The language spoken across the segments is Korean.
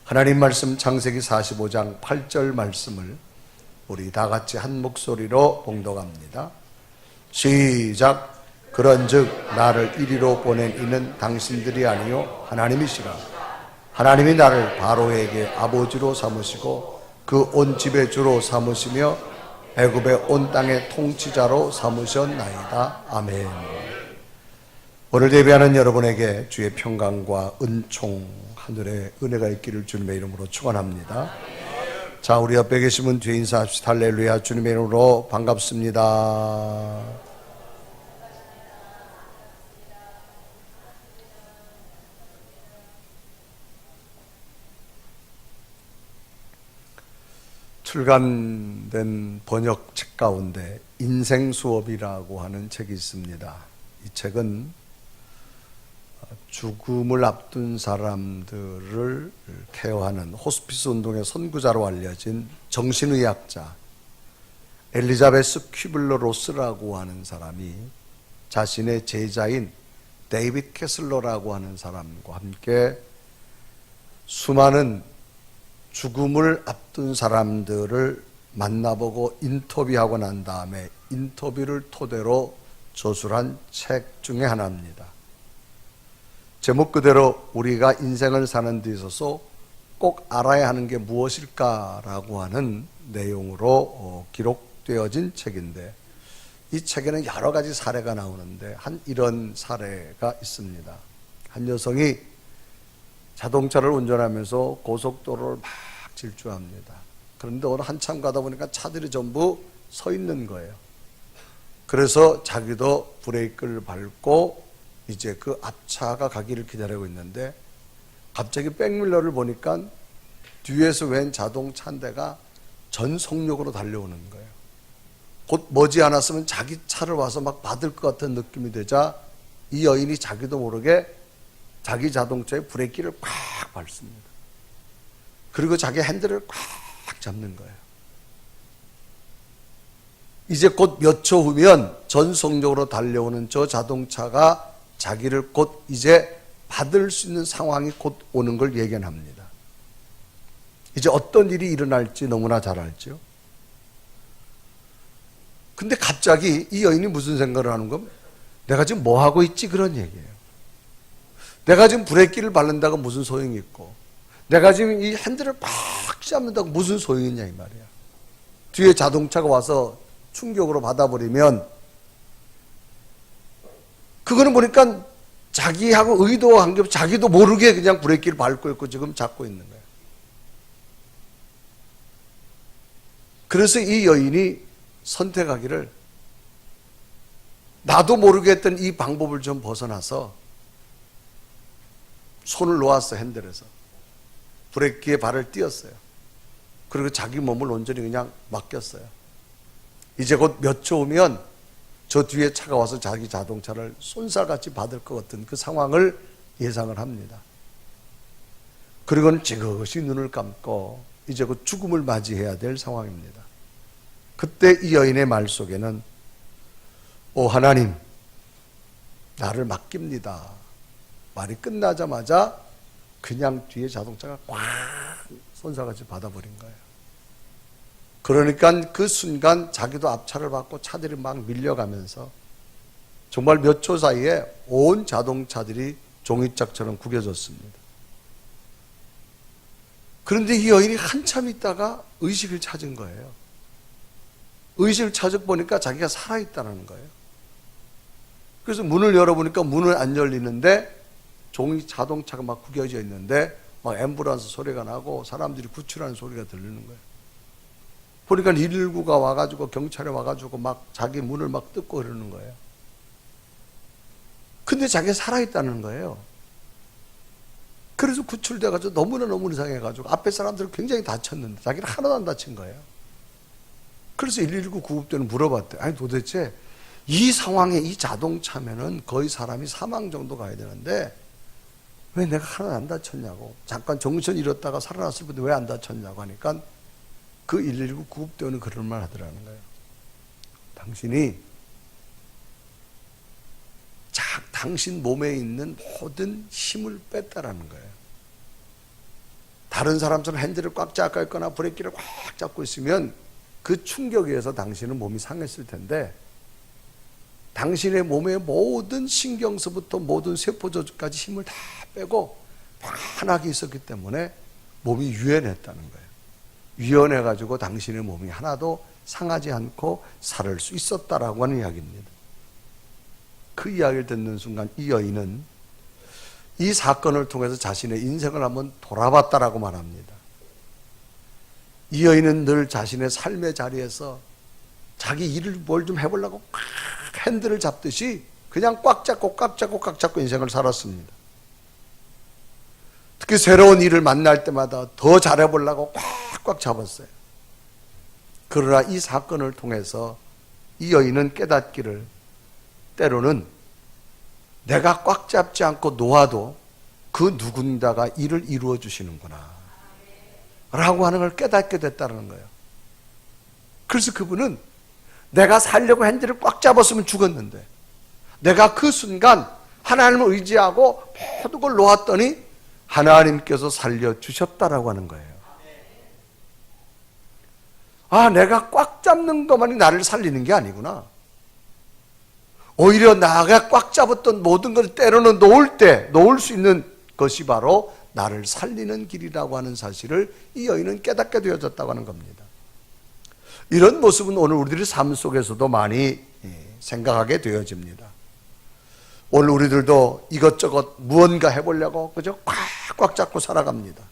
하나님 말씀 창세기 45장 8절 말씀을 우리 다 같이 한 목소리로 봉독합니다. 시작. 그런즉 나를 이리로 보낸 이는 당신들이 아니요 하나님이시라. 하나님이 나를 바로에게 아버지로 삼으시고 그 온 집의 주로 삼으시며 애굽의 온 땅의 통치자로 삼으셨나이다. 아멘. 오늘 예배하는 여러분에게 주의 평강과 은총, 하늘의 은혜가 있기를 주님의 이름으로 축원합니다. 자, 우리 옆에 계신 분 뒤에 인사합시다. 할렐루야. 주님의 이름으로 반갑습니다. 출간된 번역책 가운데 인생 수업이라고 하는 책이 있습니다. 이 책은 죽음을 앞둔 사람들을 케어하는 호스피스 운동의 선구자로 알려진 정신의학자 엘리자베스 퀴블러 로스라고 하는 사람이 자신의 제자인 데이빗 캐슬러라고 하는 사람과 함께 수많은 죽음을 앞둔 사람들을 만나보고 인터뷰하고 난 다음에 인터뷰를 토대로 저술한 책 중에 하나입니다. 제목 그대로 우리가 인생을 사는 데 있어서 꼭 알아야 하는 게 무엇일까라고 하는 내용으로 기록되어진 책인데, 이 책에는 여러 가지 사례가 나오는데 이런 사례가 있습니다. 한 여성이 자동차를 운전하면서 고속도로를 막 질주합니다. 그런데 오늘 한참 가다 보니까 차들이 전부 서 있는 거예요. 그래서 자기도 브레이크를 밟고 이제 그 앞차가 가기를 기다리고 있는데 갑자기 백밀러를 보니까 뒤에서 웬 자동차 한 대가 전속력으로 달려오는 거예요. 곧 머지않았으면 자기 차를 와서 막 받을 것 같은 느낌이 되자 이 여인이 자기도 모르게 자기 자동차에 브레이크를 꽉 밟습니다. 그리고 자기 핸들을 꽉 잡는 거예요. 이제 곧 몇 초 후면 전속력으로 달려오는 저 자동차가 자기를 곧 이제 받을 수 있는 상황이 곧 오는 걸 예견합니다. 이제 어떤 일이 일어날지 너무나 잘 알죠. 근데 갑자기 이 여인이 무슨 생각을 하는 건, 내가 지금 뭐 하고 있지? 그런 얘기예요. 내가 지금 브레이크를 밟는다고 무슨 소용이 있고, 내가 지금 이 핸들을 팍 잡는다고 무슨 소용이 있냐 이 말이야. 뒤에 자동차가 와서 충격으로 받아버리면 그거는 보니까 자기하고 의도한 게 자기도 모르게 그냥 브레이크를 밟고 있고 지금 잡고 있는 거예요. 그래서 이 여인이 선택하기를, 나도 모르게 했던 이 방법을 좀 벗어나서 손을 놓았어. 핸들에서 브레이크에 발을 띄었어요. 그리고 자기 몸을 온전히 그냥 맡겼어요. 이제 곧 몇 초 후면 저 뒤에 차가 와서 자기 자동차를 쏜살같이 받을 것 같은 그 상황을 예상을 합니다. 그리고는 지그시 눈을 감고 이제 그 죽음을 맞이해야 될 상황입니다. 그때 이 여인의 말 속에는, 오 하나님, 나를 맡깁니다. 말이 끝나자마자 그냥 뒤에 자동차가 꽉 쏜살같이 받아버린 거예요. 그러니까 그 순간 자기도 앞차를 받고 차들이 막 밀려가면서 정말 몇 초 사이에 온 자동차들이 종이짝처럼 구겨졌습니다. 그런데 이 여인이 한참 있다가 의식을 찾은 거예요. 의식을 찾아 보니까 자기가 살아있다는 거예요. 그래서 문을 열어보니까 문은 안 열리는데 종이 자동차가 막 구겨져 있는데 막 앰뷸런스 소리가 나고 사람들이 구출하는 소리가 들리는 거예요. 보니까 119가 와가지고 경찰이 와가지고 막 자기 문을 막 뜯고 그러는 거예요. 근데 자기가 살아있다는 거예요. 그래서 구출돼가지고 너무 이상해가지고 앞에 사람들은 굉장히 다쳤는데 자기는 하나도 안 다친 거예요. 그래서 119 구급대는 물어봤대. 아니 도대체 이 상황에 이 자동차면은 거의 사람이 사망 정도 가야 되는데 왜 내가 하나도 안 다쳤냐고. 잠깐 정신 잃었다가 살아났을 때 왜 안 다쳤냐고 하니까 그 119 구급대원은 그런 말 하더라는 거예요. 당신이 당신 몸에 있는 모든 힘을 뺐다라는 거예요. 다른 사람처럼 핸들을 꽉 잡고 있거나 브레이크를 꽉 잡고 있으면 그 충격에 의해서 당신은 몸이 상했을 텐데, 당신의 몸의 모든 신경서부터 모든 세포조직까지 힘을 다 빼고 편하게 있었기 때문에 몸이 유연했다는 거예요. 유연해가지고 당신의 몸이 하나도 상하지 않고 살을 수 있었다라고 하는 이야기입니다. 그 이야기를 듣는 순간 이 여인은 이 사건을 통해서 자신의 인생을 한번 돌아봤다라고 말합니다. 이 여인은 늘 자신의 삶의 자리에서 자기 일을 뭘 좀 해보려고 꽉 핸들을 잡듯이 그냥 꽉 잡고 인생을 살았습니다. 특히 새로운 일을 만날 때마다 더 잘해보려고 꽉 잡았어요. 그러나 이 사건을 통해서 이 여인은 깨닫기를, 때로는 내가 꽉 잡지 않고 놓아도 그 누군가가 일을 이루어 주시는구나 라고 하는 걸 깨닫게 됐다는 거예요. 그래서 그분은 내가 살려고 핸들을 꽉 잡았으면 죽었는데, 내가 그 순간 하나님을 의지하고 모든 걸 놓았더니 하나님께서 살려주셨다라고 하는 거예요. 아, 내가 꽉 잡는 것만이 나를 살리는 게 아니구나. 오히려 나가 꽉 잡았던 모든 것을 때로는 놓을 수 있는 것이 바로 나를 살리는 길이라고 하는 사실을 이 여인은 깨닫게 되어졌다고 하는 겁니다. 이런 모습은 오늘 우리들의 삶 속에서도 많이 생각하게 되어집니다. 오늘 우리들도 이것저것 무언가 해보려고 그저 꽉 잡고 살아갑니다.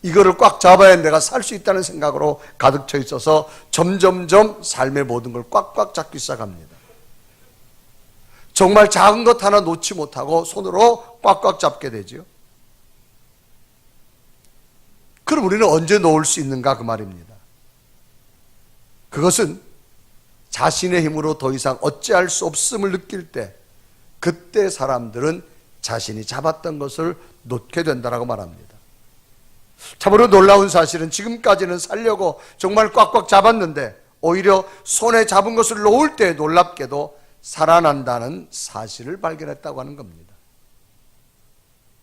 이거를 꽉 잡아야 내가 살 수 있다는 생각으로 가득 차 있어서 점점점 삶의 모든 걸 꽉꽉 잡기 시작합니다. 정말 작은 것 하나 놓지 못하고 손으로 꽉꽉 잡게 되죠. 그럼 우리는 언제 놓을 수 있는가 그 말입니다. 그것은 자신의 힘으로 더 이상 어찌할 수 없음을 느낄 때, 그때 사람들은 자신이 잡았던 것을 놓게 된다라고 말합니다. 참으로 놀라운 사실은 지금까지는 살려고 정말 꽉꽉 잡았는데 오히려 손에 잡은 것을 놓을 때 놀랍게도 살아난다는 사실을 발견했다고 하는 겁니다.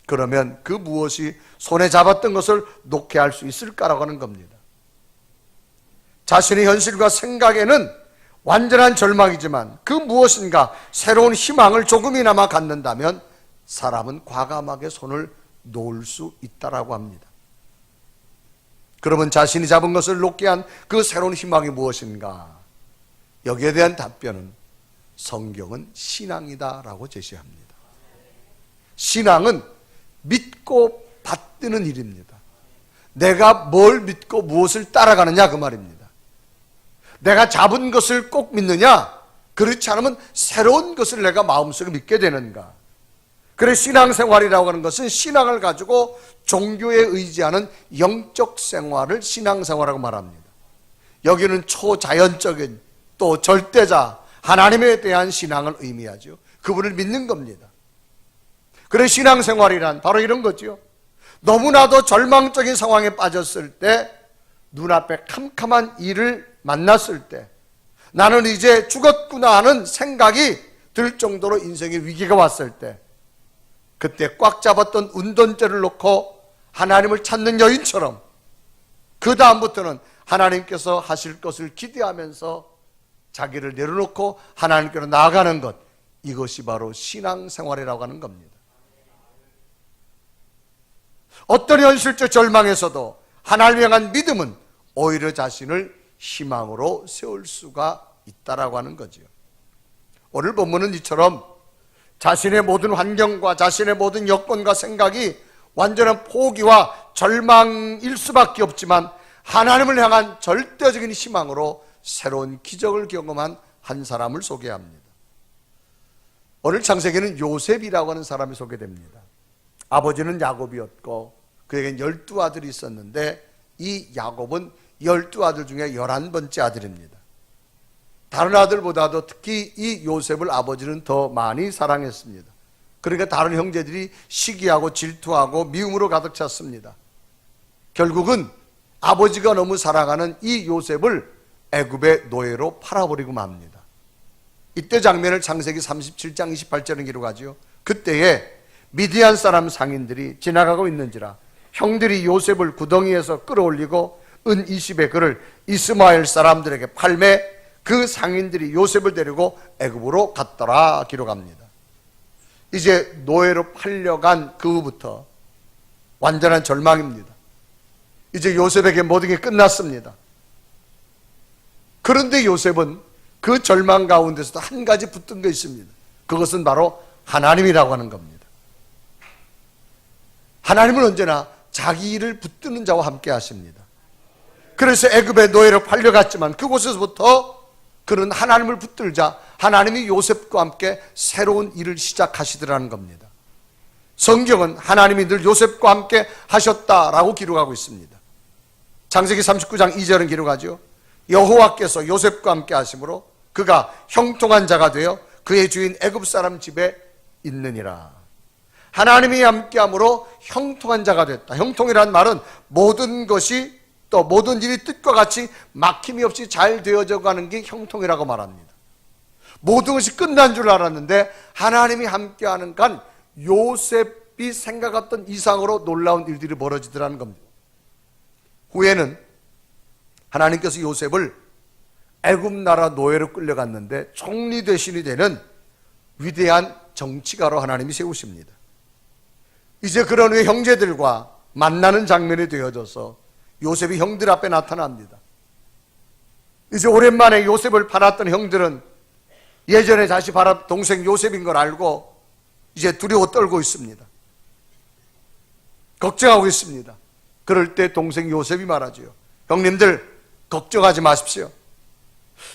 그러면 그 무엇이 손에 잡았던 것을 놓게 할 수 있을까라고 하는 겁니다. 자신의 현실과 생각에는 완전한 절망이지만 그 무엇인가 새로운 희망을 조금이나마 갖는다면 사람은 과감하게 손을 놓을 수 있다라고 합니다. 그러면 자신이 잡은 것을 놓게 한 그 새로운 희망이 무엇인가? 여기에 대한 답변은 성경은 신앙이다라고 제시합니다. 신앙은 믿고 받드는 일입니다. 내가 뭘 믿고 무엇을 따라가느냐 그 말입니다. 내가 잡은 것을 꼭 믿느냐? 그렇지 않으면 새로운 것을 내가 마음속에 믿게 되는가? 그래 신앙생활이라고 하는 것은 신앙을 가지고 종교에 의지하는 영적 생활을 신앙생활이라고 말합니다. 여기는 초자연적인 또 절대자 하나님에 대한 신앙을 의미하죠. 그분을 믿는 겁니다. 그래 신앙생활이란 바로 이런 거죠. 너무나도 절망적인 상황에 빠졌을 때, 눈앞에 캄캄한 일을 만났을 때, 나는 이제 죽었구나 하는 생각이 들 정도로 인생의 위기가 왔을 때, 그때 꽉 잡았던 운동대를 놓고 하나님을 찾는 여인처럼 그 다음부터는 하나님께서 하실 것을 기대하면서 자기를 내려놓고 하나님께로 나아가는 것, 이것이 바로 신앙생활이라고 하는 겁니다. 어떤 현실적 절망에서도 하나님을 향한 믿음은 오히려 자신을 희망으로 세울 수가 있다라고 하는 거죠. 오늘 본문은 이처럼 자신의 모든 환경과 자신의 모든 여건과 생각이 완전한 포기와 절망일 수밖에 없지만 하나님을 향한 절대적인 희망으로 새로운 기적을 경험한 한 사람을 소개합니다. 오늘 창세기는 요셉이라고 하는 사람이 소개됩니다. 아버지는 야곱이었고 그에겐 12아들이 있었는데 이 야곱은 12아들 중에 11번째 아들입니다. 다른 아들보다도 특히 이 요셉을 아버지는 더 많이 사랑했습니다. 그러니까 다른 형제들이 시기하고 질투하고 미움으로 가득 찼습니다. 결국은 아버지가 너무 사랑하는 이 요셉을 애굽의 노예로 팔아버리고 맙니다. 이때 장면을 창세기 37장 28절에 기록하죠. 그때에 미디안 사람 상인들이 지나가고 있는지라 형들이 요셉을 구덩이에서 끌어올리고 은 20의 그를 이스마엘 사람들에게 팔매 그 상인들이 요셉을 데리고 애굽으로 갔더라 기록합니다. 이제 노예로 팔려간 그 후부터 완전한 절망입니다. 이제 요셉에게 모든 게 끝났습니다. 그런데 요셉은 그 절망 가운데서도 한 가지 붙든 게 있습니다. 그것은 바로 하나님이라고 하는 겁니다. 하나님은 언제나 자기 일을 붙드는 자와 함께 하십니다. 그래서 애굽의 노예로 팔려갔지만 그곳에서부터 그는 하나님을 붙들자 하나님이 요셉과 함께 새로운 일을 시작하시더라는 겁니다. 성경은 하나님이 늘 요셉과 함께 하셨다라고 기록하고 있습니다. 창세기 39장 2절은 기록하죠. 여호와께서 요셉과 함께 하심으로 그가 형통한 자가 되어 그의 주인 애굽 사람 집에 있느니라. 하나님이 함께함으로 형통한 자가 됐다. 형통이라는 말은 모든 것이 또 모든 일이 뜻과 같이 막힘이 없이 잘 되어져 가는 게 형통이라고 말합니다. 모든 것이 끝난 줄 알았는데 하나님이 함께하는 간 요셉이 생각했던 이상으로 놀라운 일들이 벌어지더라는 겁니다. 후에는 하나님께서 요셉을 애굽 나라 노예로 끌려갔는데 총리 대신이 되는 위대한 정치가로 하나님이 세우십니다. 이제 그런 후에 형제들과 만나는 장면이 되어져서 요셉이 형들 앞에 나타납니다. 이제 오랜만에 요셉을 팔았던 형들은 예전에 다시 팔았던 동생 요셉인 걸 알고 이제 두려워 떨고 있습니다. 걱정하고 있습니다. 그럴 때 동생 요셉이 말하죠. 형님들 걱정하지 마십시오.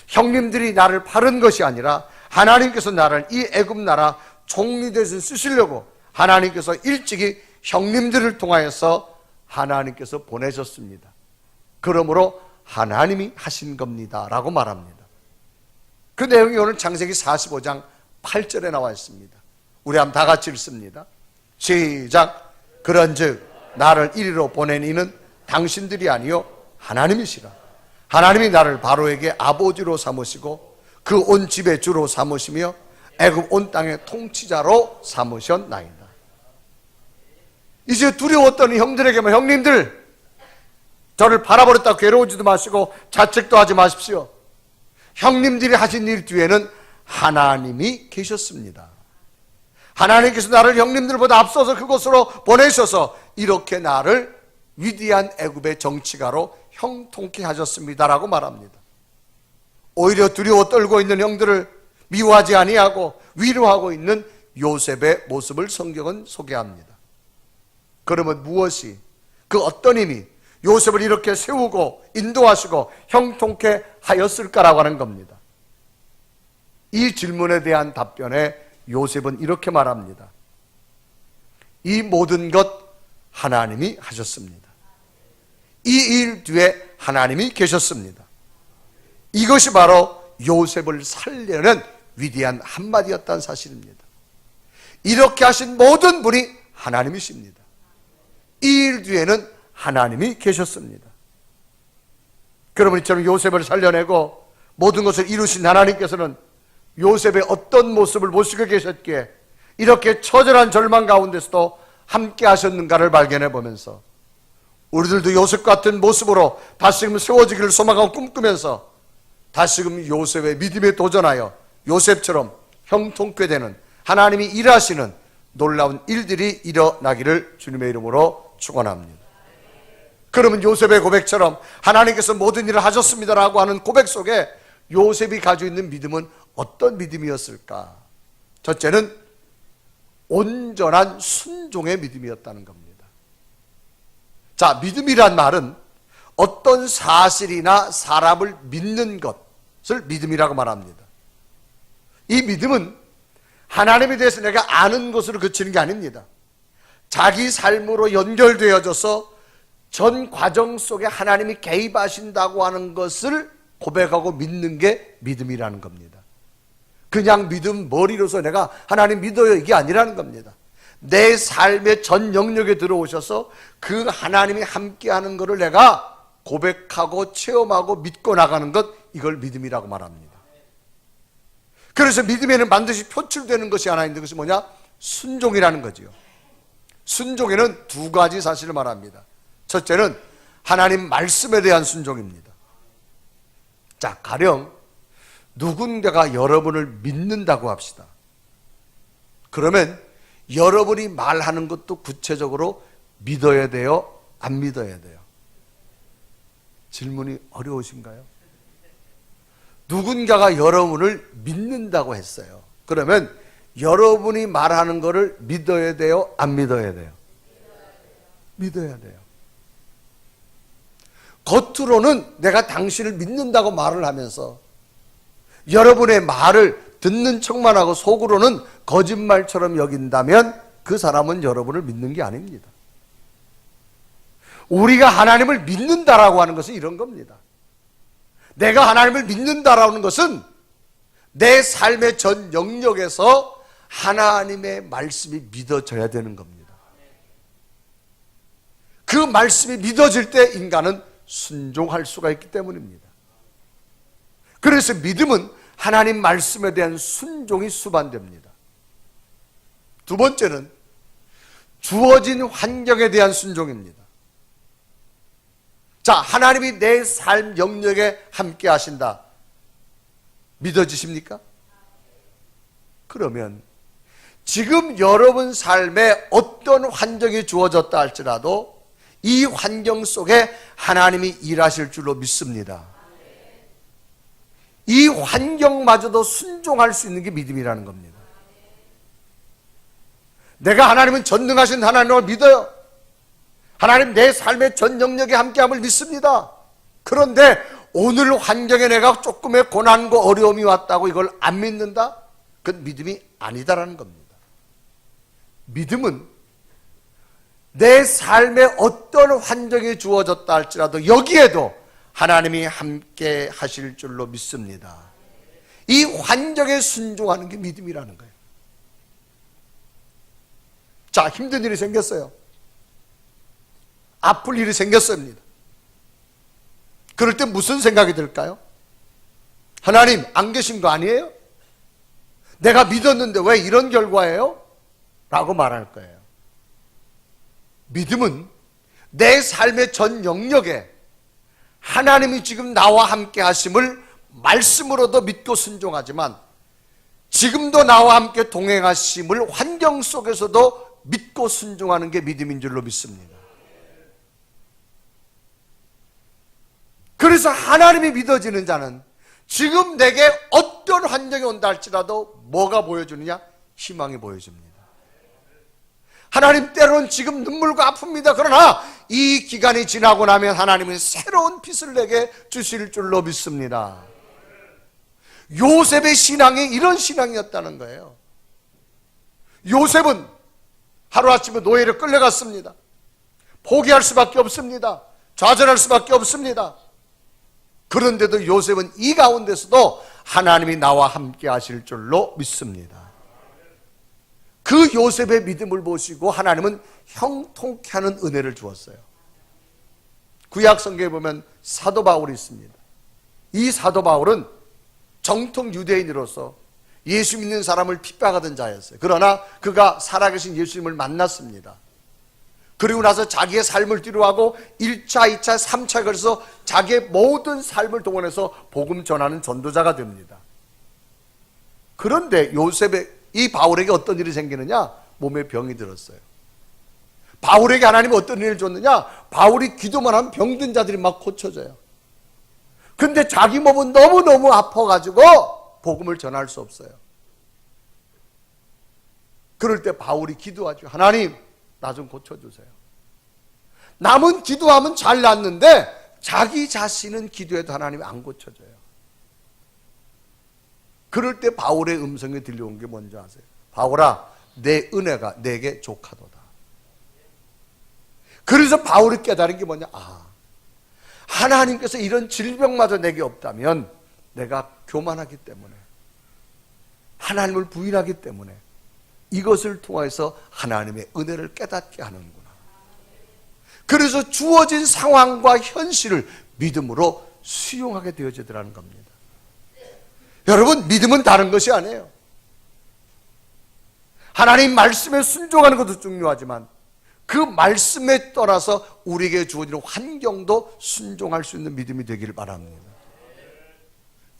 형님들이 나를 팔은 것이 아니라 하나님께서 나를 이 애굽 나라 총리 대신 쓰시려고 하나님께서 일찍이 형님들을 통하여서 하나님께서 보내셨습니다. 그러므로 하나님이 하신 겁니다 라고 말합니다. 그 내용이 오늘 창세기 45장 8절에 나와 있습니다. 우리 한번 다 같이 읽습니다. 시작. 그런즉 나를 이리로 보낸 이는 당신들이 아니요 하나님이시라. 하나님이 나를 바로에게 아버지로 삼으시고 그 온 집의 주로 삼으시며 애굽 온 땅의 통치자로 삼으셨나이다. 이제 두려웠던 형들에게만 형님들 저를 팔아버렸다고 괴로우지도 마시고 자책도 하지 마십시오. 형님들이 하신 일 뒤에는 하나님이 계셨습니다. 하나님께서 나를 형님들보다 앞서서 그곳으로 보내셔서 이렇게 나를 위대한 애굽의 정치가로 형통케 하셨습니다라고 말합니다. 오히려 두려워 떨고 있는 형들을 미워하지 아니하고 위로하고 있는 요셉의 모습을 성경은 소개합니다. 그러면 무엇이 그 어떤 힘이 요셉을 이렇게 세우고 인도하시고 형통케 하였을까라고 하는 겁니다. 이 질문에 대한 답변에 요셉은 이렇게 말합니다. 이 모든 것 하나님이 하셨습니다. 이 일 뒤에 하나님이 계셨습니다. 이것이 바로 요셉을 살려낸 위대한 한마디였다는 사실입니다. 이렇게 하신 모든 분이 하나님이십니다. 이 일 뒤에는 하나님이 계셨습니다. 그러면 이처럼 요셉을 살려내고 모든 것을 이루신 하나님께서는 요셉의 어떤 모습을 모시고 계셨기에 이렇게 처절한 절망 가운데서도 함께 하셨는가를 발견해 보면서 우리들도 요셉 같은 모습으로 다시금 세워지기를 소망하고 꿈꾸면서 다시금 요셉의 믿음에 도전하여 요셉처럼 형통케 되는 하나님이 일하시는 놀라운 일들이 일어나기를 주님의 이름으로 축원합니다. 그러면 요셉의 고백처럼 하나님께서 모든 일을 하셨습니다라고 하는 고백 속에 요셉이 가지고 있는 믿음은 어떤 믿음이었을까? 첫째는 온전한 순종의 믿음이었다는 겁니다. 자, 믿음이란 말은 어떤 사실이나 사람을 믿는 것을 믿음이라고 말합니다. 이 믿음은 하나님에 대해서 내가 아는 것으로 그치는 게 아닙니다. 자기 삶으로 연결되어져서 전 과정 속에 하나님이 개입하신다고 하는 것을 고백하고 믿는 게 믿음이라는 겁니다. 그냥 믿음 머리로서 내가 하나님 믿어요 이게 아니라는 겁니다. 내 삶의 전 영역에 들어오셔서 그 하나님이 함께하는 것을 내가 고백하고 체험하고 믿고 나가는 것, 이걸 믿음이라고 말합니다. 그래서 믿음에는 반드시 표출되는 것이 하나 있는 것이 뭐냐? 순종이라는 거지요. 순종에는 두 가지 사실을 말합니다. 첫째는 하나님 말씀에 대한 순종입니다. 자, 가령 누군가가 여러분을 믿는다고 합시다. 그러면 여러분이 말하는 것도 구체적으로 믿어야 돼요? 안 믿어야 돼요? 질문이 어려우신가요? 누군가가 여러분을 믿는다고 했어요. 그러면 여러분이 말하는 것을 믿어야 돼요? 안 믿어야 돼요? 믿어야 돼요. 겉으로는 내가 당신을 믿는다고 말을 하면서 여러분의 말을 듣는 척만 하고 속으로는 거짓말처럼 여긴다면 그 사람은 여러분을 믿는 게 아닙니다. 우리가 하나님을 믿는다라고 하는 것은 이런 겁니다. 내가 하나님을 믿는다라는 것은 내 삶의 전 영역에서 하나님의 말씀이 믿어져야 되는 겁니다. 그 말씀이 믿어질 때 인간은 순종할 수가 있기 때문입니다. 그래서 믿음은 하나님 말씀에 대한 순종이 수반됩니다. 두 번째는 주어진 환경에 대한 순종입니다. 자, 하나님이 내 삶 영역에 함께 하신다. 믿어지십니까? 그러면 지금 여러분 삶에 어떤 환경이 주어졌다 할지라도 이 환경 속에 하나님이 일하실 줄로 믿습니다. 이 환경마저도 순종할 수 있는 게 믿음이라는 겁니다. 내가 하나님은 전능하신 하나님을 믿어요. 하나님 내 삶의 전 영역에 함께함을 믿습니다. 그런데 오늘 환경에 내가 조금의 고난과 어려움이 왔다고 이걸 안 믿는다? 그건 믿음이 아니다라는 겁니다. 믿음은 내 삶에 어떤 환경이 주어졌다 할지라도 여기에도 하나님이 함께 하실 줄로 믿습니다. 이 환경에 순종하는 게 믿음이라는 거예요. 자, 힘든 일이 생겼어요. 아플 일이 생겼습니다. 그럴 때 무슨 생각이 들까요? 하나님 안 계신 거 아니에요? 내가 믿었는데 왜 이런 결과예요? 라고 말할 거예요. 믿음은 내 삶의 전 영역에 하나님이 지금 나와 함께 하심을 말씀으로도 믿고 순종하지만 지금도 나와 함께 동행하심을 환경 속에서도 믿고 순종하는 게 믿음인 줄로 믿습니다. 그래서 하나님이 믿어지는 자는 지금 내게 어떤 환경이 온다 할지라도 뭐가 보여주느냐? 희망이 보여줍니다. 하나님 때로는 지금 눈물과 아픕니다. 그러나 이 기간이 지나고 나면 하나님은 새로운 빛을 내게 주실 줄로 믿습니다. 요셉의 신앙이 이런 신앙이었다는 거예요. 요셉은 하루아침에 노예로 끌려갔습니다. 포기할 수밖에 없습니다. 좌절할 수밖에 없습니다. 그런데도 요셉은 이 가운데서도 하나님이 나와 함께 하실 줄로 믿습니다. 그 요셉의 믿음을 보시고 하나님은 형통케 하는 은혜를 주었어요. 구약 성경에 보면 사도 바울이 있습니다. 이 사도 바울은 정통 유대인으로서 예수 믿는 사람을 핍박하던 자였어요. 그러나 그가 살아계신 예수님을 만났습니다. 그리고 나서 자기의 삶을 뒤로하고 1차, 2차, 3차 그래서 자기의 모든 삶을 동원해서 복음 전하는 전도자가 됩니다. 그런데 이 바울에게 어떤 일이 생기느냐? 몸에 병이 들었어요. 바울에게 하나님이 어떤 일을 줬느냐? 바울이 기도만 하면 병든 자들이 막 고쳐져요. 근데 자기 몸은 너무너무 아파가지고 복음을 전할 수 없어요. 그럴 때 바울이 기도하죠. 하나님, 나 좀 고쳐주세요. 남은 기도하면 잘 낫는데 자기 자신은 기도해도 하나님이 안 고쳐줘요. 그럴 때 바울의 음성이 들려온 게 뭔지 아세요? 바울아, 내 은혜가 내게 족하도다. 그래서 바울이 깨달은 게 뭐냐? 하나님께서 이런 질병마저 내게 없다면 내가 교만하기 때문에, 하나님을 부인하기 때문에 이것을 통해서 하나님의 은혜를 깨닫게 하는구나. 그래서 주어진 상황과 현실을 믿음으로 수용하게 되어지더라는 겁니다. 여러분, 믿음은 다른 것이 아니에요. 하나님 말씀에 순종하는 것도 중요하지만 그 말씀에 따라서 우리에게 주어지는 환경도 순종할 수 있는 믿음이 되기를 바랍니다.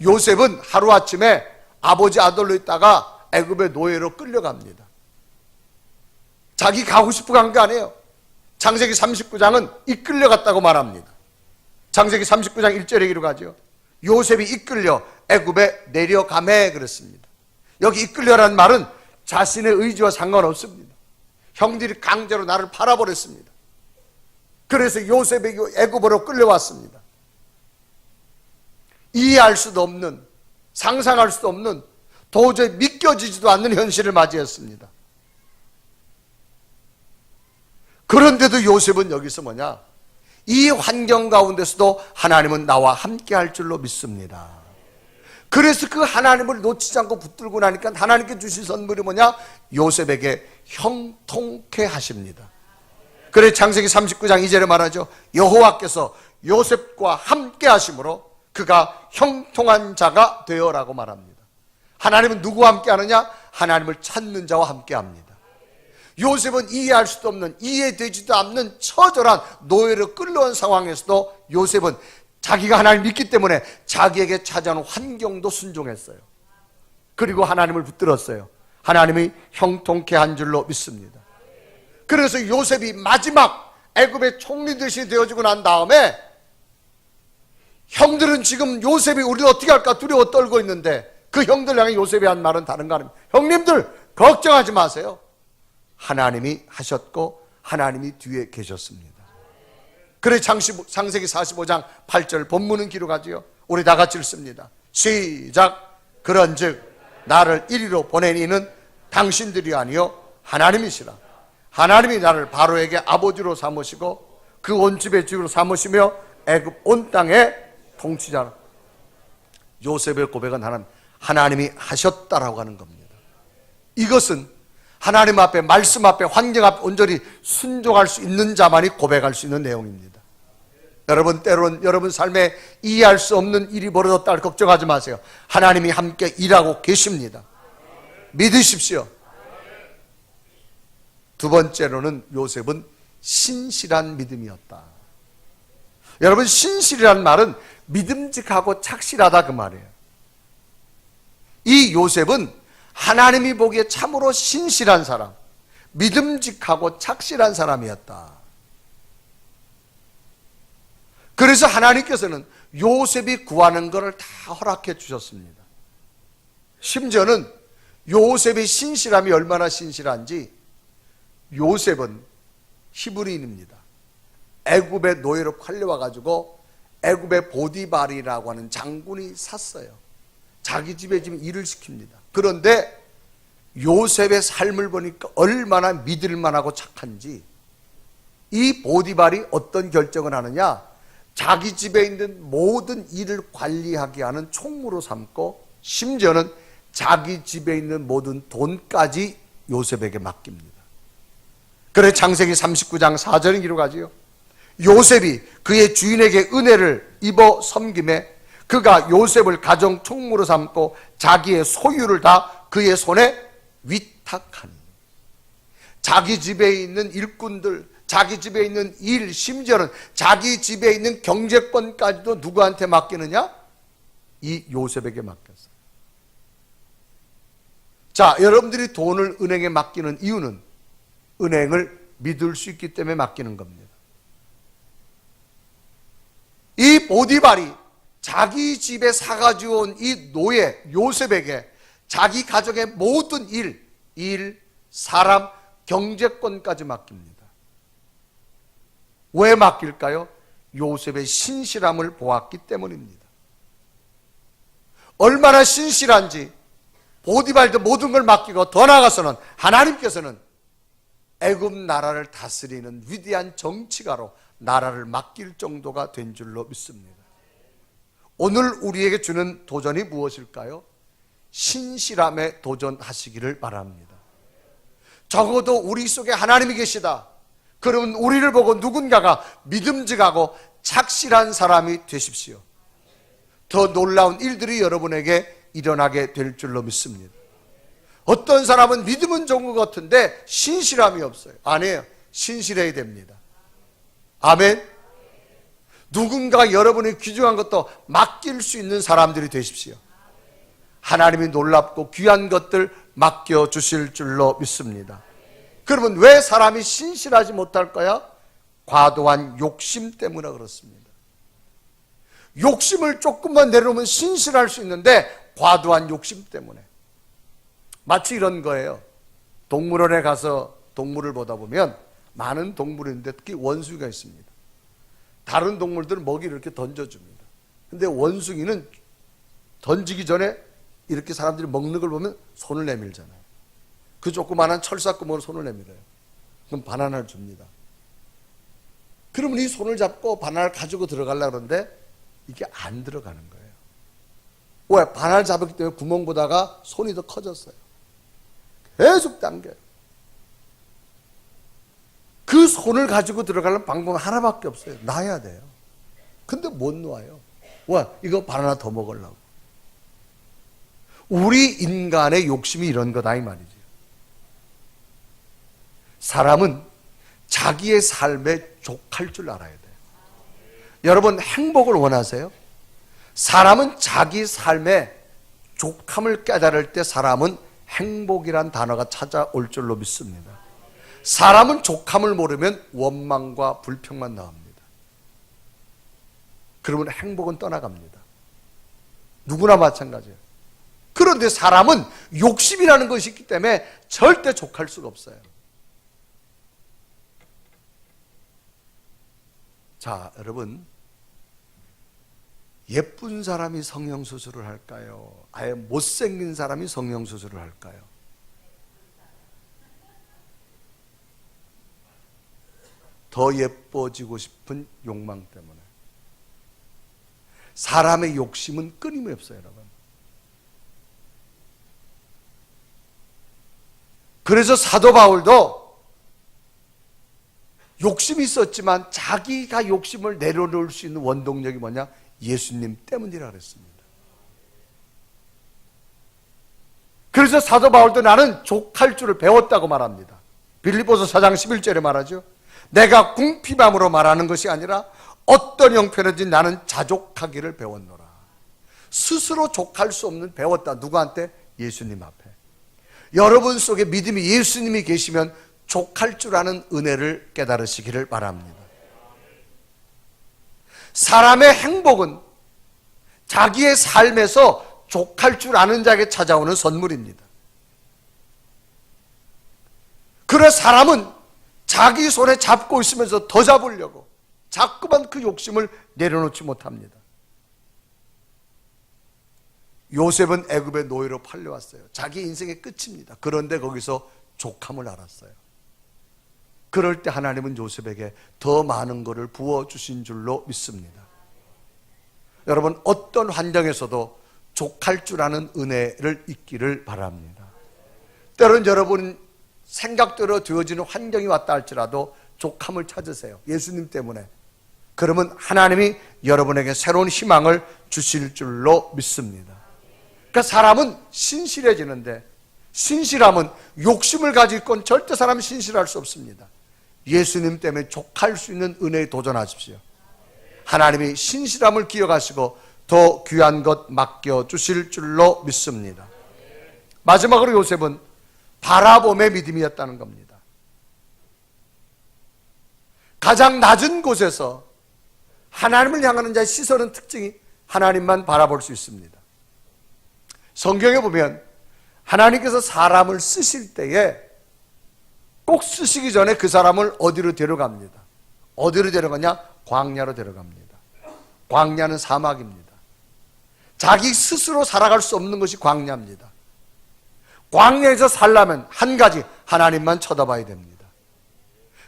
요셉은 하루아침에 아버지 아들로 있다가 애굽의 노예로 끌려갑니다. 자기 가고 싶어 간 게 아니에요. 창세기 39장은 이끌려갔다고 말합니다. 창세기 39장 1절에 기록하죠. 요셉이 이끌려 애굽에 내려가매 그랬습니다. 여기 이끌려라는 말은 자신의 의지와 상관없습니다. 형들이 강제로 나를 팔아버렸습니다. 그래서 요셉이 애굽으로 끌려왔습니다. 이해할 수도 없는, 상상할 수도 없는, 도저히 믿겨지지도 않는 현실을 맞이했습니다. 그런데도 요셉은 여기서 뭐냐? 이 환경 가운데서도 하나님은 나와 함께 할 줄로 믿습니다. 그래서 그 하나님을 놓치지 않고 붙들고 나니까 하나님께 주신 선물이 뭐냐? 요셉에게 형통케 하십니다. 그래서 창세기 39장 2절에 말하죠. 여호와께서 요셉과 함께 하심으로 그가 형통한 자가 되어라고 말합니다. 하나님은 누구와 함께 하느냐? 하나님을 찾는 자와 함께 합니다. 요셉은 이해할 수도 없는, 이해되지도 않는 처절한 노예로 끌려온 상황에서도 요셉은 자기가 하나님을 믿기 때문에 자기에게 찾아오는 환경도 순종했어요. 그리고 하나님을 붙들었어요. 하나님이 형통케 한 줄로 믿습니다. 그래서 요셉이 마지막 애굽의 총리 대신이 되어지고 난 다음에 형들은 지금 요셉이 우리를 어떻게 할까 두려워 떨고 있는데 그 형들 향해 요셉이 한 말은 다른 거 아닙니까? 형님들 걱정하지 마세요. 하나님이 하셨고 하나님이 뒤에 계셨습니다. 그래 창세기 45장 8절 본문은 기록하지요. 우리 다 같이 읽습니다. 시작. 그런즉 나를 이리로 보낸 이는 당신들이 아니요 하나님이시라. 하나님이 나를 바로에게 아버지로 삼으시고 그 온 집의 주로 삼으시며 애굽 온 땅의 통치자라. 요셉의 고백은 하나님이 하셨다라고 하는 겁니다. 이것은 하나님 앞에, 말씀 앞에, 환경 앞에 온전히 순종할 수 있는 자만이 고백할 수 있는 내용입니다. 여러분, 때로는 여러분 삶에 이해할 수 없는 일이 벌어졌다 걱정하지 마세요. 하나님이 함께 일하고 계십니다. 믿으십시오. 두 번째로는 요셉은 신실한 믿음이었다. 여러분, 신실이라는 말은 믿음직하고 착실하다 그 말이에요. 이 요셉은 하나님이 보기에 참으로 신실한 사람, 믿음직하고 착실한 사람이었다. 그래서 하나님께서는 요셉이 구하는 것을 다 허락해 주셨습니다. 심지어는 요셉의 신실함이 얼마나 신실한지, 요셉은 히브리인입니다. 애굽의 노예로 팔려와가지고 애굽의 보디발이라고 하는 장군이 샀어요. 자기 집에 지금 일을 시킵니다. 그런데 요셉의 삶을 보니까 얼마나 믿을만하고 착한지, 이 보디발이 어떤 결정을 하느냐? 자기 집에 있는 모든 일을 관리하게 하는 총무로 삼고 심지어는 자기 집에 있는 모든 돈까지 요셉에게 맡깁니다. 그래 창세기 39장 4절에 기록하지요. 요셉이 그의 주인에게 은혜를 입어 섬김에 그가 요셉을 가정 총무로 삼고 자기의 소유를 다 그의 손에 위탁하니. 자기 집에 있는 일꾼들, 자기 집에 있는 일, 심지어는 자기 집에 있는 경제권까지도 누구한테 맡기느냐? 이 요셉에게 맡겼어요. 자, 여러분들이 돈을 은행에 맡기는 이유는 은행을 믿을 수 있기 때문에 맡기는 겁니다. 이 보디발이 자기 집에 사가지고 온 이 노예 요셉에게 자기 가정의 모든 일, 사람, 경제권까지 맡깁니다. 왜 맡길까요? 요셉의 신실함을 보았기 때문입니다. 얼마나 신실한지 보디발도 모든 걸 맡기고 더 나아가서는 하나님께서는 애굽 나라를 다스리는 위대한 정치가로 나라를 맡길 정도가 된 줄로 믿습니다. 오늘 우리에게 주는 도전이 무엇일까요? 신실함에 도전하시기를 바랍니다. 적어도 우리 속에 하나님이 계시다. 그러면 우리를 보고 누군가가 믿음직하고 착실한 사람이 되십시오. 더 놀라운 일들이 여러분에게 일어나게 될 줄로 믿습니다. 어떤 사람은 믿음은 좋은 것 같은데 신실함이 없어요. 아니에요. 신실해야 됩니다. 아멘. 누군가 여러분의 귀중한 것도 맡길 수 있는 사람들이 되십시오. 하나님이 놀랍고 귀한 것들 맡겨주실 줄로 믿습니다. 그러면 왜 사람이 신실하지 못할까요? 과도한 욕심 때문에 그렇습니다. 욕심을 조금만 내려놓으면 신실할 수 있는데 과도한 욕심 때문에. 마치 이런 거예요. 동물원에 가서 동물을 보다 보면 많은 동물이 있는데 특히 원숭이가 있습니다. 다른 동물들은 먹이를 이렇게 던져줍니다. 근데 원숭이는 던지기 전에 이렇게 사람들이 먹는 걸 보면 손을 내밀잖아요. 그 조그마한 철사구멍으로 손을 내밀어요. 그럼 바나나를 줍니다. 그러면 이 손을 잡고 바나나를 가지고 들어가려고 하는데 이게 안 들어가는 거예요. 왜? 바나나를 잡았기 때문에 구멍 보다가 손이 더 커졌어요. 계속 당겨요. 그 손을 가지고 들어가려면 방법은 하나밖에 없어요. 놔야 돼요. 근데 못 놔요. 왜? 이거 바나나 더 먹으려고. 우리 인간의 욕심이 이런 거다 이 말이죠. 사람은 자기의 삶에 족할 줄 알아야 돼요. 여러분 행복을 원하세요? 사람은 자기 삶에 족함을 깨달을 때 사람은 행복이란 단어가 찾아올 줄로 믿습니다. 사람은 족함을 모르면 원망과 불평만 나옵니다. 그러면 행복은 떠나갑니다. 누구나 마찬가지예요. 그런데 사람은 욕심이라는 것이 있기 때문에 절대 족할 수가 없어요. 자, 여러분, 예쁜 사람이 성형수술을 할까요? 아예 못생긴 사람이 성형수술을 할까요? 더 예뻐지고 싶은 욕망 때문에. 사람의 욕심은 끊임이 없어요, 여러분. 그래서 사도 바울도 욕심이 있었지만 자기가 욕심을 내려놓을 수 있는 원동력이 뭐냐? 예수님 때문이라 그랬습니다. 그래서 사도 바울도 나는 족할 줄을 배웠다고 말합니다. 빌립보서 4장 11절에 말하죠. 내가 궁핍함으로 말하는 것이 아니라 어떤 형편이든지 나는 자족하기를 배웠노라. 스스로 족할 수 없는 배웠다. 누구한테? 예수님 앞에. 여러분 속에 믿음이 예수님이 계시면 족할 줄 아는 은혜를 깨달으시기를 바랍니다. 사람의 행복은 자기의 삶에서 족할 줄 아는 자에게 찾아오는 선물입니다. 그래서 사람은 자기 손에 잡고 있으면서 더 잡으려고 자꾸만 그 욕심을 내려놓지 못합니다. 요셉은 애굽의 노예로 팔려왔어요. 자기 인생의 끝입니다. 그런데 거기서 족함을 알았어요. 그럴 때 하나님은 요셉에게 더 많은 것을 부어주신 줄로 믿습니다. 여러분 어떤 환경에서도 족할 줄 아는 은혜를 잊기를 바랍니다. 때로는 여러분 생각대로 되어지는 환경이 왔다 할지라도 족함을 찾으세요. 예수님 때문에. 그러면 하나님이 여러분에게 새로운 희망을 주실 줄로 믿습니다. 그러니까 사람은 신실해지는데 신실함은 욕심을 가지고 있건 절대 사람은 신실할 수 없습니다. 예수님 때문에 족할 수 있는 은혜에 도전하십시오. 하나님이 신실함을 기억하시고 더 귀한 것 맡겨주실 줄로 믿습니다. 마지막으로 요셉은 바라봄의 믿음이었다는 겁니다. 가장 낮은 곳에서 하나님을 향하는 자의 시선은 특징이 하나님만 바라볼 수 있습니다. 성경에 보면 하나님께서 사람을 쓰실 때에 꼭 쓰시기 전에 그 사람을 어디로 데려갑니다. 어디로 데려가냐? 광야로 데려갑니다. 광야는 사막입니다. 자기 스스로 살아갈 수 없는 것이 광야입니다. 광야에서 살려면 한 가지, 하나님만 쳐다봐야 됩니다.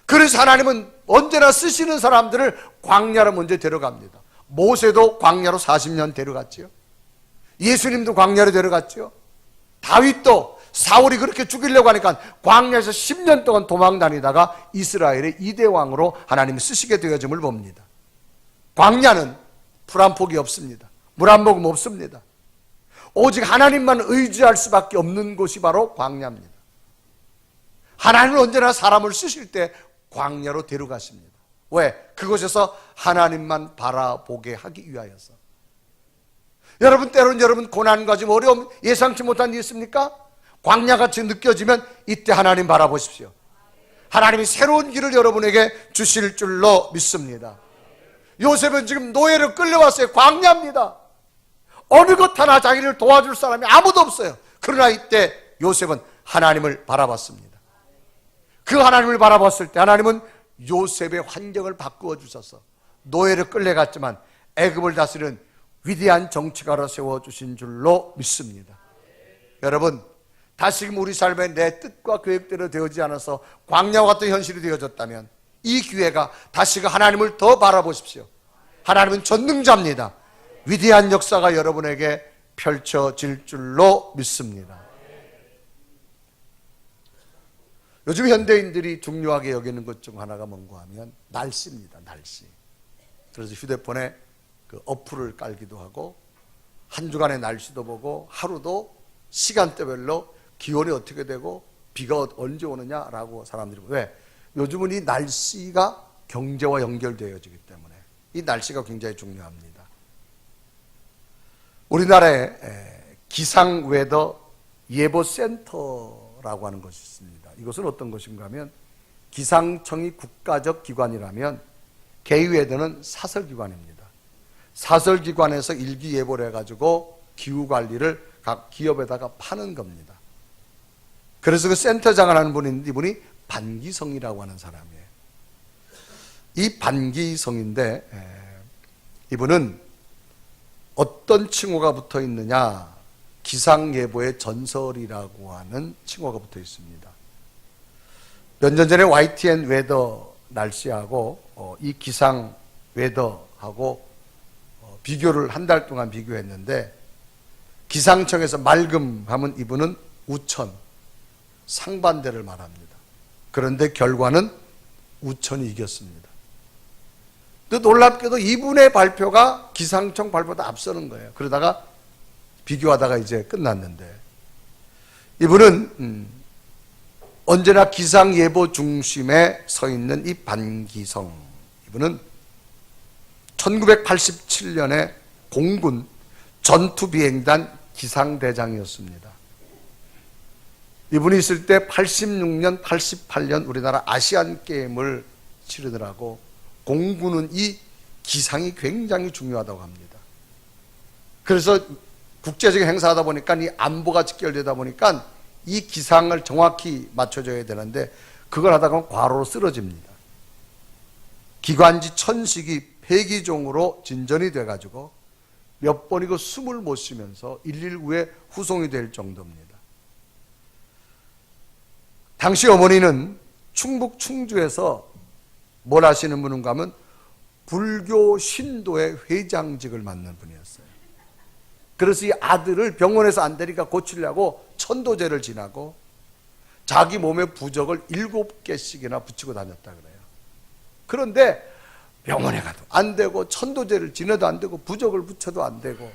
그래서 하나님은 언제나 쓰시는 사람들을 광야로 먼저 데려갑니다. 모세도 광야로 40년 데려갔지요. 예수님도 광야로 데려갔지요. 다윗도 사울이 그렇게 죽이려고 하니까 광야에서 10년 동안 도망 다니다가 이스라엘의 2대 왕으로 하나님이 쓰시게 되어짐을 봅니다. 광야는 풀 한 폭이 없습니다. 물 한 모금 없습니다. 오직 하나님만 의지할 수밖에 없는 곳이 바로 광야입니다. 하나님은 언제나 사람을 쓰실 때 광야로 데려가십니다. 왜? 그곳에서 하나님만 바라보게 하기 위하여서. 여러분, 때로는 여러분 고난과 지금 어려움 예상치 못한 일 있습니까? 광야같이 느껴지면 이때 하나님 바라보십시오. 하나님이 새로운 길을 여러분에게 주실 줄로 믿습니다. 요셉은 지금 노예로 끌려왔어요. 광야입니다. 어느 것 하나 자기를 도와줄 사람이 아무도 없어요. 그러나 이때 요셉은 하나님을 바라봤습니다. 그 하나님을 바라봤을 때 하나님은 요셉의 환경을 바꾸어 주셔서 노예로 끌려갔지만 애굽을 다스리는 위대한 정치가로 세워주신 줄로 믿습니다. 여러분, 다시금 우리 삶에 내 뜻과 계획대로 되어지지 않아서 광야와 같은 현실이 되어졌다면 이 기회가 다시금 하나님을 더 바라보십시오. 하나님은 전능자입니다. 위대한 역사가 여러분에게 펼쳐질 줄로 믿습니다. 요즘 현대인들이 중요하게 여기는 것 중 하나가 뭔가 하면 날씨입니다. 날씨. 그래서 휴대폰에 그 어플을 깔기도 하고 한 주간의 날씨도 보고 하루도 시간대별로 기온이 어떻게 되고 비가 언제 오느냐라고 사람들이. 왜? 요즘은 이 날씨가 경제와 연결되어지기 때문에 이 날씨가 굉장히 중요합니다. 우리나라에 기상웨더 예보센터라고 하는 것이 있습니다. 이것은 어떤 것인가 하면 기상청이 국가적 기관이라면 개위웨더는 사설기관입니다. 사설기관에서 일기예보를 해가지고 기후관리를 각 기업에다가 파는 겁니다. 그래서 그 센터장을 하는 분이 있는데 이분이 반기성이라고 하는 사람이에요. 이 반기성인데 이분은 어떤 칭호가 붙어 있느냐, 기상예보의 전설이라고 하는 칭호가 붙어 있습니다. 몇 년 전에 YTN 웨더 날씨하고 이 기상 웨더하고 비교를 한 달 동안 비교했는데 기상청에서 맑음 하면 이분은 우천, 상반대를 말합니다. 그런데 결과는 우천이 이겼습니다. 또 놀랍게도 이분의 발표가 기상청 발표보다 앞서는 거예요. 그러다가 비교하다가 이제 끝났는데 이분은 언제나 기상예보 중심에 서 있는 이 반기성, 이분은 1987년에 공군 전투비행단 기상대장이었습니다. 이분이 있을 때 86년, 88년 우리나라 아시안게임을 치르느라고 공군은 이 기상이 굉장히 중요하다고 합니다. 그래서 국제적인 행사하다 보니까 이 안보가 직결되다 보니까 이 기상을 정확히 맞춰줘야 되는데 그걸 하다 보면 과로로 쓰러집니다. 기관지 천식이 폐기종으로 진전이 돼가지고 몇 번이고 숨을 못 쉬면서 119에 후송이 될 정도입니다. 당시 어머니는 충북 충주에서 뭘 하시는 분인가 하면 불교 신도의 회장직을 맡는 분이었어요. 그래서 이 아들을 병원에서 안 되니까 고치려고 천도제를 지나고 자기 몸에 부적을 7개씩이나 붙이고 다녔다 그래요. 그런데 병원에 가도 안 되고 천도제를 지내도 안 되고 부적을 붙여도 안 되고,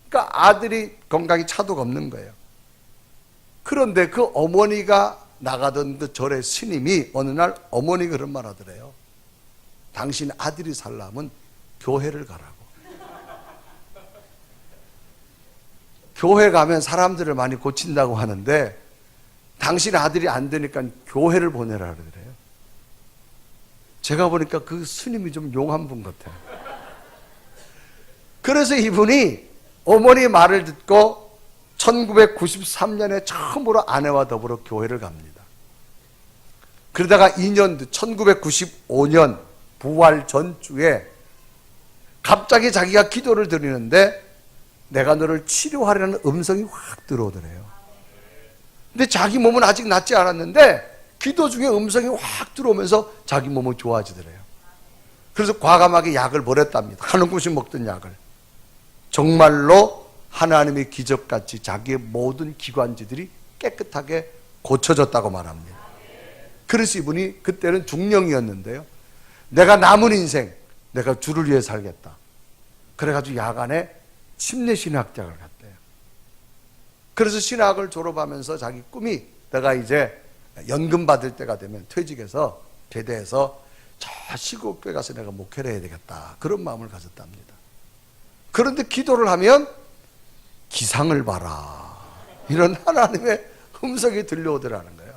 그러니까 아들이 건강이 차도가 없는 거예요. 그런데 그 어머니가 나가던 그 절의 스님이 어느 날 어머니 그런 말 하더래요. 당신 아들이 살려면 교회를 가라고. 교회 가면 사람들을 많이 고친다고 하는데 당신 아들이 안 되니까 교회를 보내라 그러더래요. 제가 보니까 그 스님이 좀 용한 분 같아요. 그래서 이분이 어머니 말을 듣고 1993년에 처음으로 아내와 더불어 교회를 갑니다. 그러다가 2년 뒤 1995년 부활 전주에 갑자기 자기가 기도를 드리는데 내가 너를 치료하려는 음성이 확 들어오더래요. 근데 자기 몸은 아직 낫지 않았는데 기도 중에 음성이 확 들어오면서 자기 몸은 좋아지더래요. 그래서 과감하게 약을 버렸답니다. 한 움큼씩 먹던 약을. 정말로 하나님의 기적같이 자기의 모든 기관지들이 깨끗하게 고쳐졌다고 말합니다. 그래서 이분이 그때는 중령이었는데요, 내가 남은 인생 내가 주를 위해 살겠다. 그래가지고 야간에 침례신학장을 갔대요. 그래서 신학을 졸업하면서 자기 꿈이 내가 이제 연금 받을 때가 되면 퇴직해서 제대해서 저 시골교회 가서 내가 목회를 해야 되겠다, 그런 마음을 가졌답니다. 그런데 기도를 하면 기상을 봐라, 이런 하나님의 음성이 들려오더라는 거예요.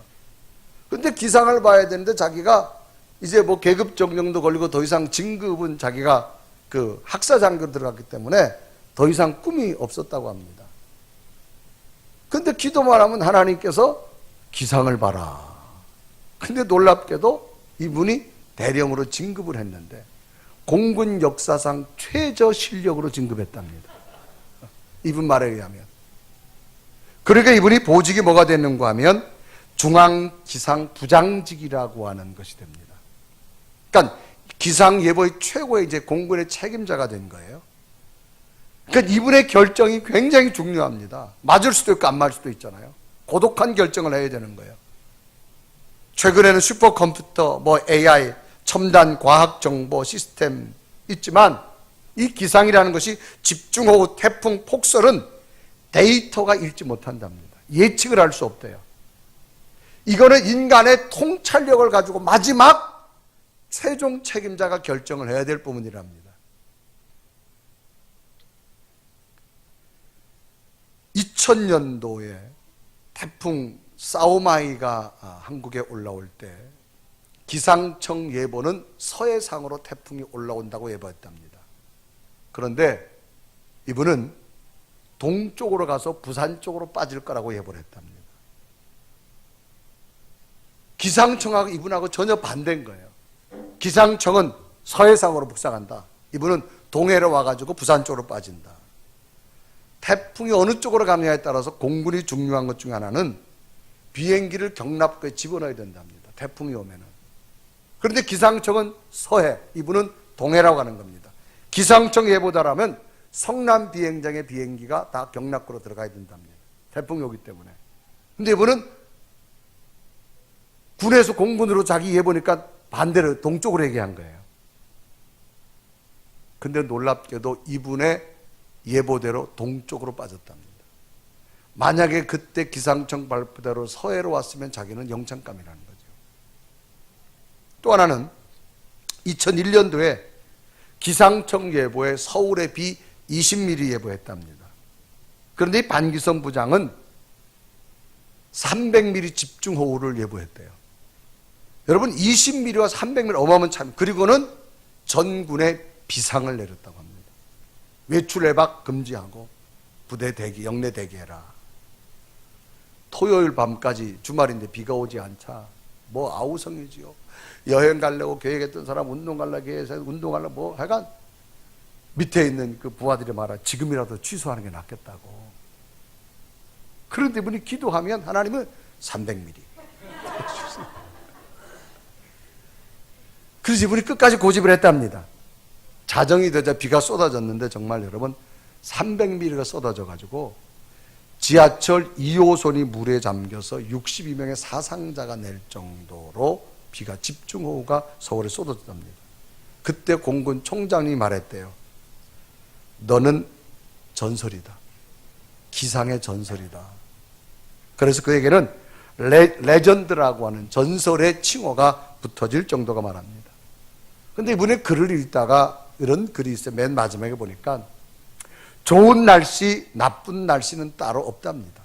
근데 기상을 봐야 되는데 자기가 이제 뭐 계급 정령도 걸리고 더 이상 진급은 자기가 그 학사장교로 들어갔기 때문에 더 이상 꿈이 없었다고 합니다. 근데 기도만 하면 하나님께서 기상을 봐라. 근데 놀랍게도 이분이 대령으로 진급을 했는데 공군 역사상 최저 실력으로 진급했답니다. 이분 말에 의하면. 그러니까 이분이 보직이 뭐가 됐는가 하면 중앙기상부장직이라고 하는 것이 됩니다. 그러니까 기상예보의 최고의 이제 공군의 책임자가 된 거예요. 그러니까 이분의 결정이 굉장히 중요합니다. 맞을 수도 있고 안 맞을 수도 있잖아요. 고독한 결정을 해야 되는 거예요. 최근에는 슈퍼컴퓨터, 뭐 AI, 첨단 과학정보 시스템 있지만 이 기상이라는 것이 집중호우, 태풍, 폭설은 데이터가 읽지 못한답니다. 예측을 할 수 없대요. 이거는 인간의 통찰력을 가지고 마지막 최종 책임자가 결정을 해야 될 부분이랍니다. 2000년도에 태풍 사오마이가 한국에 올라올 때 기상청 예보는 서해상으로 태풍이 올라온다고 예보했답니다. 그런데 이분은 동쪽으로 가서 부산 쪽으로 빠질 거라고 예보를 했답니다. 기상청하고 이분하고 전혀 반대인 거예요. 기상청은 서해상으로 북상한다. 이분은 동해로 와가지고 부산 쪽으로 빠진다. 태풍이 어느 쪽으로 가느냐에 따라서 공군이 중요한 것 중에 하나는 비행기를 경납고에 집어넣어야 된답니다. 태풍이 오면은. 그런데 기상청은 서해, 이분은 동해라고 하는 겁니다. 기상청 예보다라면 성남 비행장의 비행기가 다 경납고로 들어가야 된답니다. 태풍이 오기 때문에. 근데 이분은 군에서 공군으로 자기 예보니까 반대로 동쪽으로 얘기한 거예요. 근데 놀랍게도 이분의 예보대로 동쪽으로 빠졌답니다. 만약에 그때 기상청 발표대로 서해로 왔으면 자기는 영창감이라는 거죠. 또 하나는 2001년도에 기상청 예보에 서울에 비 20mm 예보했답니다. 그런데 이 반기성 부장은 300mm 집중호우를 예보했대요. 여러분 20mm와 300mm 어마어마한 차이. 그리고는 전군에 비상을 내렸다고 합니다. 외출 외박 금지하고 부대 대기, 영내 대기해라. 토요일 밤까지 주말인데 비가 오지 않자 뭐 아우성이지요. 여행 가려고 계획했던 사람 운동 가려고 계획해서 운동 가려고 뭐 하여간 밑에 있는 그 부하들이 말하 지금이라도 취소하는 게 낫겠다고. 그런데 이분이 기도하면 하나님은 300mm. 그래서 이분이 끝까지 고집을 했답니다. 자정이 되자 비가 쏟아졌는데 정말 여러분 300mm가 쏟아져 가지고 지하철 2호선이 물에 잠겨서 62명의 사상자가 낼 정도로 비가 집중호우가 서울에 쏟아졌답니다. 그때 공군 총장이 말했대요. 너는 전설이다. 기상의 전설이다. 그래서 그에게는 레전드라고 하는 전설의 칭호가 붙어질 정도가 말합니다. 근데 이분이 글을 읽다가 이런 글이 있어요. 맨 마지막에 보니까 좋은 날씨, 나쁜 날씨는 따로 없답니다.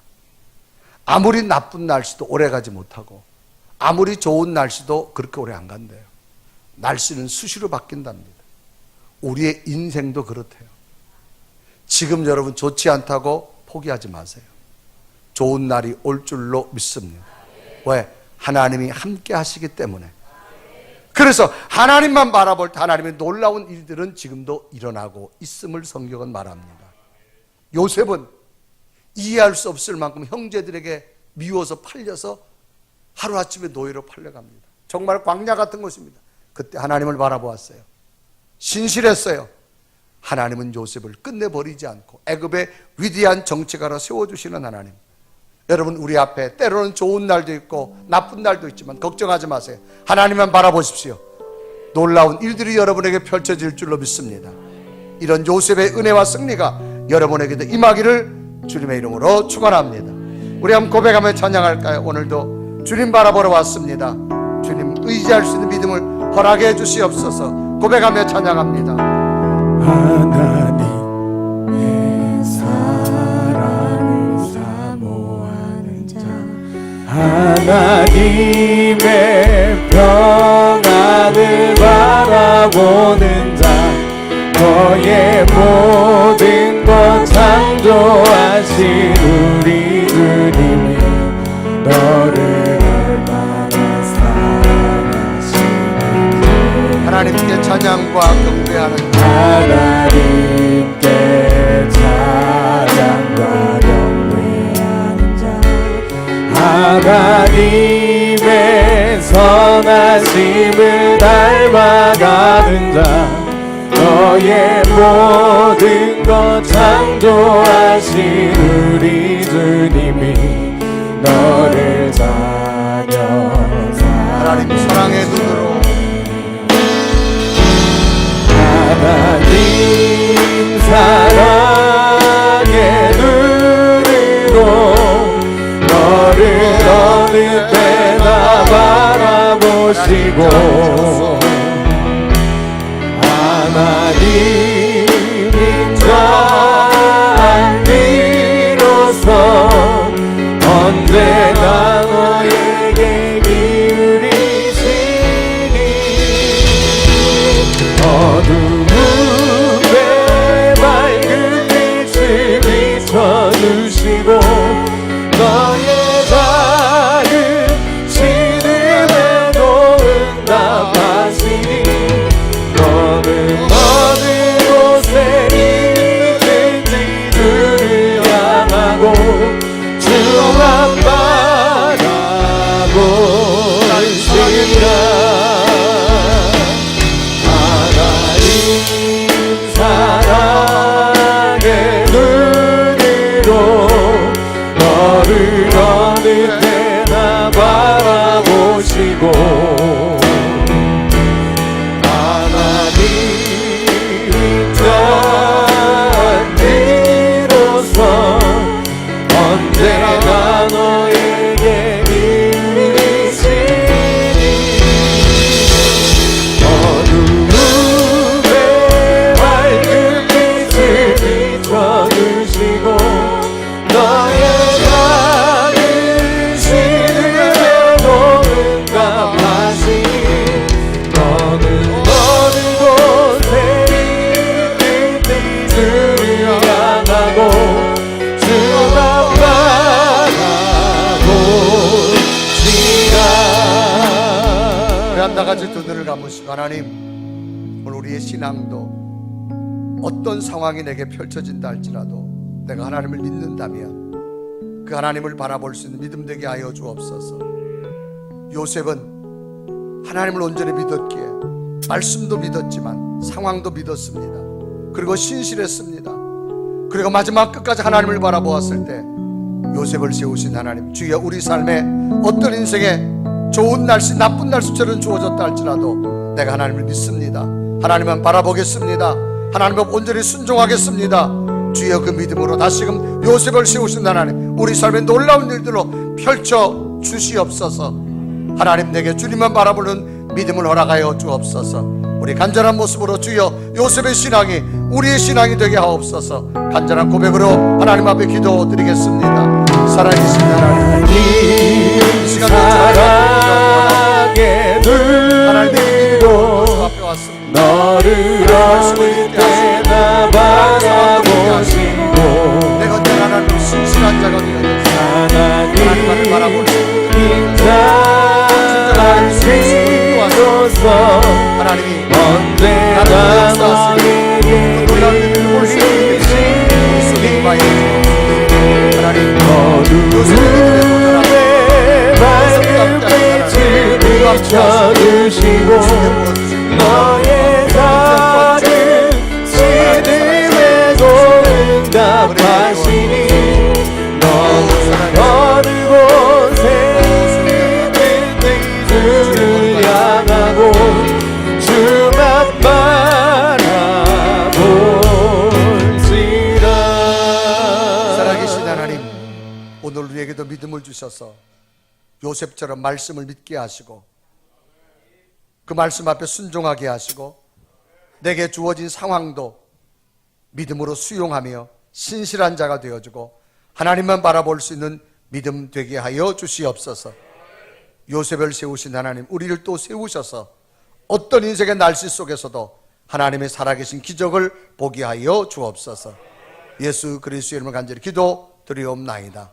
아무리 나쁜 날씨도 오래 가지 못하고 아무리 좋은 날씨도 그렇게 오래 안 간대요. 날씨는 수시로 바뀐답니다. 우리의 인생도 그렇대요. 지금 여러분 좋지 않다고 포기하지 마세요. 좋은 날이 올 줄로 믿습니다. 왜? 하나님이 함께 하시기 때문에. 그래서 하나님만 바라볼 때 하나님의 놀라운 일들은 지금도 일어나고 있음을 성경은 말합니다. 요셉은 이해할 수 없을 만큼 형제들에게 미워서 팔려서 하루아침에 노예로 팔려갑니다. 정말 광야 같은 곳입니다. 그때 하나님을 바라보았어요. 신실했어요. 하나님은 요셉을 끝내버리지 않고 애굽의 위대한 정치가로 세워주시는 하나님. 여러분 우리 앞에 때로는 좋은 날도 있고 나쁜 날도 있지만 걱정하지 마세요. 하나님만 바라보십시오. 놀라운 일들이 여러분에게 펼쳐질 줄로 믿습니다. 이런 요셉의 은혜와 승리가 여러분에게도 임하기를 주님의 이름으로 축원합니다. 우리 한번 고백하며 찬양할까요? 오늘도 주님 바라보러 왔습니다. 주님 의지 의지할 수 있는 믿음을 허락해 주시옵소서. 고백하며 찬양합니다. 하나님의 사랑을 사모하는 자, 하나님의 평안을 바라보는 자, 너의 모든 것 창조하신 우리 주님이 너를 얼마나 사랑하시는지 하나님께 찬양과 경배하는 하나님께 찬양과 경배하는 자, 하나님의 선하심을 닮아가는 자, 너의 모든 것 창조하신 우리 주님이 너를 자녀 하나님 사랑의 눈으로 하나님 사랑의 눈으로 너를 어느 때나 바라보시고 하나님인 자 안리로서 언제나 너에게 기울이시니 어두움에 밝은 빛을 비춰주시고 너의 작은 시름에도 응답하시니 너는 어느 곳에 있든지 주를 향하고 주만 바라보시라. 하나님 사랑의 눈으로 너를 어느 때나 바라보시고 하나님인 자 안리로서 언제나 너에게 기울이시니 어두움에 밝은 빛을 비춰주시고 너의 작은 시름에도 응답하시니 너는 어느 곳에 있든지 주를 향하고 주만 바라보시라. 우리 한 나가지 두 눈을 감으시고 하나님, 오늘 우리의 신앙도 어떤 상황이 내게 펼쳐진다 할지라도 내가 하나님을 믿는다면 그 하나님을 바라볼 수 있는 믿음 되게 하여 주옵소서. 요셉은 하나님을 온전히 믿었기에 말씀도 믿었지만 상황도 믿었습니다. 그리고 신실했습니다. 그리고 마지막 끝까지 하나님을 바라보았을 때 요셉을 세우신 하나님, 주여 우리 삶에 어떤 인생에 좋은 날씨 나쁜 날씨처럼 주어졌다 할지라도 내가 하나님을 믿습니다. 하나님만 바라보겠습니다. 하나님을 온전히 순종하겠습니다. 주여 그 믿음으로 다시금 요셉을 세우신 하나님, 우리 삶에 놀라운 일들로 펼쳐 주시옵소서. 하나님, 내게 주님만 바라보는 믿음을 허락하여 주옵소서. 우리 간절한 모습으로 주여 요셉의 신앙이 우리의 신앙이 되게 하옵소서. 간절한 고백으로 하나님 앞에 기도드리겠습니다. 살아계신 하나님, 이 시간도 사랑의 눈으로 주 앞에 왔습니다. 너를 어느 때나 바라보시고 내가 내 하나님 신실한 자가 되어서 하나님을 바라볼 수 있는 인자로서 하나님이 언제나 너에게 기울이시니 하나님 어두움에 밝은 빛을 비춰주시고 너의 작은 시름에도 응답하시니 너는 어느 곳에 있든지 주를 향하고 주만 바라보시라. 살아계신 하나님, 오늘 우리에게도 믿음을 주셔서 요셉처럼 말씀을 믿게 하시고 그 말씀 앞에 순종하게 하시고 내게 주어진 상황도 믿음으로 수용하며 신실한 자가 되어주고 하나님만 바라볼 수 있는 믿음 되게 하여 주시옵소서. 요셉을 세우신 하나님, 우리를 또 세우셔서 어떤 인생의 날씨 속에서도 하나님의 살아계신 기적을 보게 하여 주옵소서. 예수 그리스도의 이름으로 간절히 기도드리옵나이다.